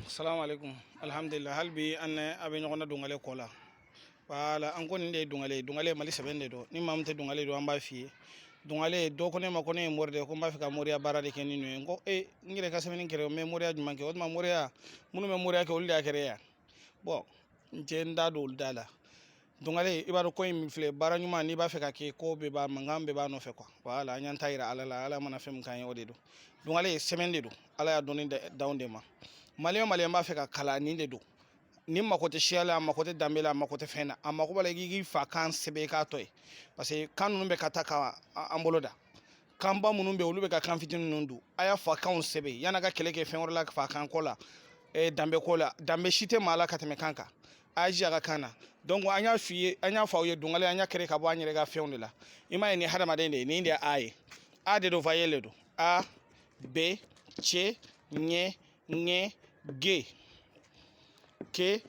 Assalamu alaikum. Alhamdulillah halbi anne abe nyogona dungale kola. Wala an koni de dungale mali sebende do. Ni mamte dungale do amba fi. Dungale do kone makone morde ko mba fika moria barade kenni no ngo ngire ka semeni kere me moria jumanke wotma moria munu me moria ke ulde akere ya. Bon nje nda do uldala. Dungale ibaro ko mi fle bara nyuma ni ba fika ke ko be ba mangambe ba no fe quoi. Wala anyan tayra ala mana fem kan yode do. Dungale semende do. Ala ya doni daunde ma. Malien b'a fɛ ka kalan nin de don ni mako tɛ siya la a mako tɛ danbe la a mako tɛ fɛn na a mako b'a la i k'i fa kan sɛbɛn k'a tɔ ye parce que kan ninnu bɛ ka taa ka an bolo da kanba minnu bɛ olu bɛ ka kan fitinin ninnu don a y'a fa kanw sɛbɛn yan'a ka kɛlɛ kɛ fɛn wɛrɛ la fa kan ko la danbe ko la danbe si tɛ maa la ka tɛmɛ kan kan a y'a jija a ka kan na donc an y'a f'i ye an y'a fɔ aw ye dongale an y'a kɛrɛ ka bɔ an yɛrɛ ka fɛnw de la i m'a ye nin hadamaden de ye nin de ye a ye a de don voyelle de don a b c ɲ ŋ G K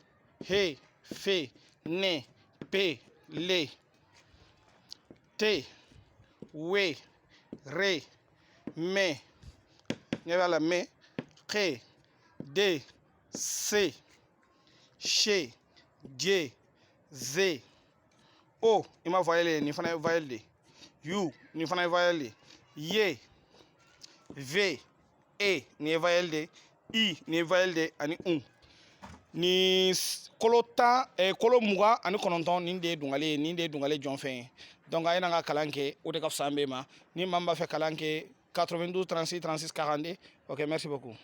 H F N P L T W R M nyala me K D C Sh J Z O ima voyelle ni fana voyelle U ni fana voyelle Y V E ni voyelle I ni voyelle ani ni kolo 10 kolo 20 ani 9 nin de dungale jɔn fɛn donc a ye ka kalan kɛ o de ka fisa an bɛɛ ma ni maa min b'a fɛ kalan kɛ 92 36 36 42 ok merci beaucoup.